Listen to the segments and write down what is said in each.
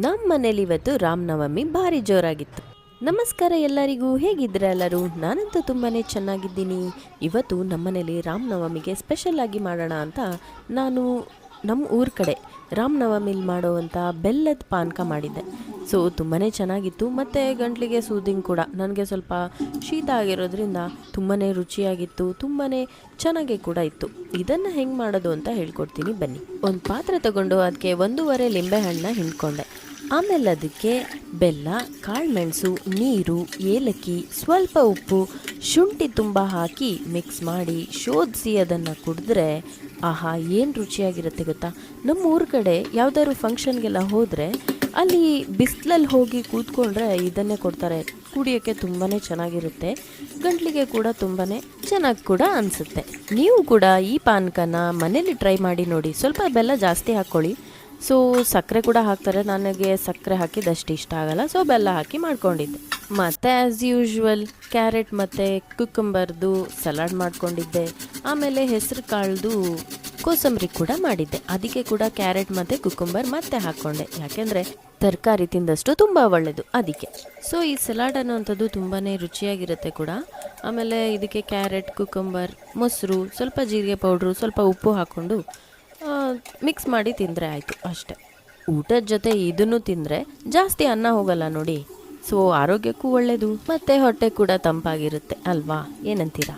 ನಮ್ಮ ಮನೇಲಿ ಇವತ್ತು ರಾಮನವಮಿ ಭಾರಿ ಜೋರಾಗಿತ್ತು. ನಮಸ್ಕಾರ ಎಲ್ಲರಿಗೂ, ಹೇಗಿದ್ರೆ ಎಲ್ಲರೂ? ನಾನಂತೂ ತುಂಬಾ ಚೆನ್ನಾಗಿದ್ದೀನಿ. ಇವತ್ತು ನಮ್ಮನೇಲಿ ರಾಮನವಮಿಗೆ ಸ್ಪೆಷಲ್ ಆಗಿ ಮಾಡೋಣ ಅಂತ ನಾನು ನಮ್ಮ ಊರ ಕಡೆ ರಾಮನವಮಿಲಿ ಮಾಡೋವಂಥ ಬೆಲ್ಲದ ಪಾನಕ ಮಾಡಿದ್ದೆ. ಸೊ ತುಂಬಾ ಚೆನ್ನಾಗಿತ್ತು ಮತ್ತು ಗಂಟ್ಲಿಗೆ ಸೂದಿಂಗ್ ಕೂಡ. ನನಗೆ ಸ್ವಲ್ಪ ಶೀತ ಆಗಿರೋದ್ರಿಂದ ತುಂಬಾ ರುಚಿಯಾಗಿತ್ತು, ತುಂಬಾ ಚೆನ್ನಾಗಿ ಕೂಡ ಇತ್ತು. ಇದನ್ನು ಹೆಂಗೆ ಮಾಡೋದು ಅಂತ ಹೇಳ್ಕೊಡ್ತೀನಿ ಬನ್ನಿ. ಒಂದು ಪಾತ್ರೆ ತಗೊಂಡು ಅದಕ್ಕೆ 1.5 ಲಿಂಬೆಹಣ್ಣನ್ನ ಹಿಂಡ್ಕೊಂಡೆ. ಆಮೇಲೆ ಅದಕ್ಕೆ ಬೆಲ್ಲ, ಕಾಳುಮೆಣಸು, ನೀರು, ಏಲಕ್ಕಿ, ಸ್ವಲ್ಪ ಉಪ್ಪು, ಶುಂಠಿ ತುಂಬ ಹಾಕಿ ಮಿಕ್ಸ್ ಮಾಡಿ ಶೋಧಿಸಿ ಅದನ್ನು ಕುಡಿದ್ರೆ ಆಹಾ ಏನು ರುಚಿಯಾಗಿರುತ್ತೆ ಗೊತ್ತಾ. ನಮ್ಮ ಊರ ಕಡೆ ಯಾವುದಾದ್ರು ಫಂಕ್ಷನ್ಗೆಲ್ಲ ಹೋದರೆ ಅಲ್ಲಿ ಬಿಸಿಲಲ್ಲಿ ಹೋಗಿ ಕೂತ್ಕೊಂಡ್ರೆ ಇದನ್ನೇ ಕೊಡ್ತಾರೆ. ಕುಡಿಯೋಕ್ಕೆ ತುಂಬಾ ಚೆನ್ನಾಗಿರುತ್ತೆ, ಗಂಟ್ಲಿಗೆ ಕೂಡ ತುಂಬಾ ಚೆನ್ನಾಗಿ ಕೂಡ ಅನಿಸುತ್ತೆ. ನೀವು ಕೂಡ ಈ ಪಾನಕನ ಮನೇಲಿ ಟ್ರೈ ಮಾಡಿ ನೋಡಿ. ಸ್ವಲ್ಪ ಬೆಲ್ಲ ಜಾಸ್ತಿ ಹಾಕ್ಕೊಳ್ಳಿ. ಸೊ ಸಕ್ಕರೆ ಕೂಡ ಹಾಕ್ತಾರೆ, ನನಗೆ ಸಕ್ಕರೆ ಹಾಕಿದಷ್ಟು ಇಷ್ಟ ಆಗಲ್ಲ, ಸೊ ಬೆಲ್ಲ ಹಾಕಿ ಮಾಡ್ಕೊಂಡಿದ್ದೆ. ಮತ್ತು ಆ್ಯಸ್ ಯೂಶ್ವಲ್ ಕ್ಯಾರೆಟ್ ಮತ್ತು ಕುಕ್ಕುಂಬರ್ದು ಸಲಾಡ್ ಮಾಡ್ಕೊಂಡಿದ್ದೆ. ಆಮೇಲೆ ಹೆಸರು ಕಾಳ್ದು ಕೋಸಂಬರಿ ಕೂಡ ಮಾಡಿದ್ದೆ. ಅದಕ್ಕೆ ಕೂಡ ಕ್ಯಾರೆಟ್ ಮತ್ತು ಕುಕ್ಕುಂಬರ್ ಮತ್ತೆ ಹಾಕ್ಕೊಂಡೆ, ಯಾಕೆಂದರೆ ತರಕಾರಿ ತಿಂದಷ್ಟು ತುಂಬ ಒಳ್ಳೆಯದು ಅದಕ್ಕೆ. ಸೊ ಈ ಸಲಾಡ್ ಅನ್ನೋವಂಥದ್ದು ತುಂಬಾ ರುಚಿಯಾಗಿರುತ್ತೆ ಕೂಡ. ಆಮೇಲೆ ಇದಕ್ಕೆ ಕ್ಯಾರೆಟ್, ಕುಕ್ಕುಂಬರ್, ಮೊಸರು, ಸ್ವಲ್ಪ ಜೀರಿಗೆ ಪೌಡ್ರು, ಸ್ವಲ್ಪ ಉಪ್ಪು ಹಾಕ್ಕೊಂಡು ಮಿಕ್ಸ್ ಮಾಡಿ ತಿಂದರೆ ಆಯಿತು ಅಷ್ಟೆ. ಊಟದ ಜೊತೆ ಇದನ್ನು ತಿಂದರೆ ಜಾಸ್ತಿ ಅನ್ನ ಹೋಗಲ್ಲ ನೋಡಿ. ಸೊ ಆರೋಗ್ಯಕ್ಕೂ ಒಳ್ಳೆಯದು ಮತ್ತು ಹೊಟ್ಟೆ ಕೂಡ ತಂಪಾಗಿರುತ್ತೆ ಅಲ್ವಾ, ಏನಂತೀರಾ?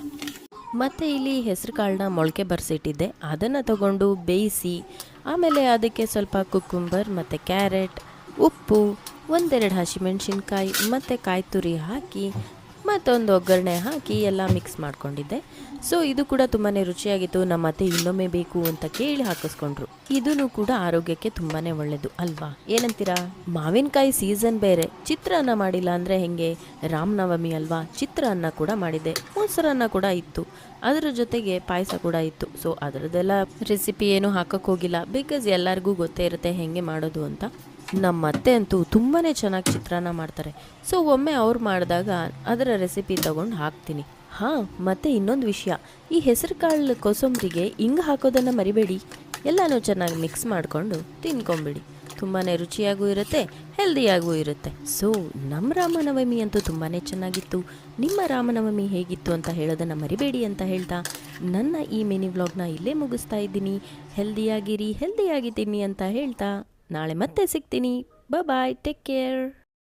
ಮತ್ತು ಇಲ್ಲಿ ಹೆಸರು ಕಾಳನ್ನ ಮೊಳಕೆ ಬರೆಸಿಟ್ಟಿದ್ದೆ, ಅದನ್ನು ತಗೊಂಡು ಬೇಯಿಸಿ ಆಮೇಲೆ ಅದಕ್ಕೆ ಸ್ವಲ್ಪ ಕುಕ್ಕುಂಬರ್ ಮತ್ತು ಕ್ಯಾರೆಟ್, ಉಪ್ಪು, 1-2 ಹಸಿಮೆಣ್ಸಿನ್ಕಾಯಿ ಮತ್ತು ಕಾಯಿ ತುರಿ ಹಾಕಿ ಮತ್ತೊಂದು ಒಗ್ಗರಣೆ ಹಾಕಿ ಎಲ್ಲ ಮಿಕ್ಸ್ ಮಾಡ್ಕೊಂಡಿದ್ದೆ. ಸೊ ಇದು ಕೂಡ ತುಂಬಾ ರುಚಿಯಾಗಿತ್ತು. ನಮ್ಮ ಅತ್ತೆ ಇನ್ನೊಮ್ಮೆ ಬೇಕು ಅಂತ ಕೇಳಿ ಹಾಕಿಸ್ಕೊಂಡ್ರು. ಇದೂ ಕೂಡ ಆರೋಗ್ಯಕ್ಕೆ ತುಂಬಾ ಒಳ್ಳೆಯದು ಅಲ್ವಾ, ಏನಂತೀರಾ? ಮಾವಿನಕಾಯಿ ಸೀಸನ್ ಬೇರೆ, ಚಿತ್ರಾನ್ನ ಮಾಡಿಲ್ಲ ಅಂದರೆ ಹೆಂಗೆ? ರಾಮನವಮಿ ಅಲ್ವಾ, ಚಿತ್ರಾನ್ನ ಕೂಡ ಮಾಡಿದ್ದೆ, ಮೊಸರನ್ನ ಕೂಡ ಇತ್ತು, ಅದರ ಜೊತೆಗೆ ಪಾಯಸ ಕೂಡ ಇತ್ತು. ಸೊ ಅದರದ್ದೆಲ್ಲ ರೆಸಿಪಿ ಏನು ಹಾಕೋಕ್ಕೆ ಹೋಗಿಲ್ಲ, ಬಿಕಾಸ್ ಎಲ್ಲರಿಗೂ ಗೊತ್ತೇ ಇರುತ್ತೆ ಹೆಂಗೆ ಮಾಡೋದು ಅಂತ. ನಮ್ಮ ಅತ್ತೆ ಅಂತೂ ತುಂಬಾ ಚೆನ್ನಾಗಿ ಚಿತ್ರಾನ್ನ ಮಾಡ್ತಾರೆ. ಸೊ ಒಮ್ಮೆ ಅವ್ರು ಮಾಡಿದಾಗ ಅದರ ರೆಸಿಪಿ ತೊಗೊಂಡು ಹಾಕ್ತೀನಿ. ಹಾಂ, ಮತ್ತು ಇನ್ನೊಂದು ವಿಷಯ, ಈ ಹೆಸರು ಕಾಳು ಕೋಸಂಬರಿಗೆ ಹಿಂಗೆ ಹಾಕೋದನ್ನು ಮರಿಬೇಡಿ. ಎಲ್ಲನೂ ಚೆನ್ನಾಗಿ ಮಿಕ್ಸ್ ಮಾಡಿಕೊಂಡು ತಿನ್ಕೊಂಬಿಡಿ. ತುಂಬಾ ರುಚಿಯಾಗೂ ಇರುತ್ತೆ, ಹೆಲ್ದಿಯಾಗೂ ಇರುತ್ತೆ. ಸೊ ನಮ್ಮ ರಾಮನವಮಿ ಅಂತೂ ತುಂಬಾ ಚೆನ್ನಾಗಿತ್ತು. ನಿಮ್ಮ ರಾಮನವಮಿ ಹೇಗಿತ್ತು ಅಂತ ಹೇಳೋದನ್ನು ಮರಿಬೇಡಿ ಅಂತ ಹೇಳ್ತಾ ನನ್ನ ಈ ಮಿನಿ ವ್ಲಾಗ್ನ ಇಲ್ಲೇ ಮುಗಿಸ್ತಾ ಇದ್ದೀನಿ. ಹೆಲ್ದಿಯಾಗಿರಿ, ಹೆಲ್ದಿಯಾಗಿ ತಿನ್ನಿ ಅಂತ ಹೇಳ್ತಾ ನಾಳೆ ಮತ್ತೆ ಸಿಗ್ತೀನಿ. ಬಾಯ್, ಟೇಕ್ ಕೇರ್.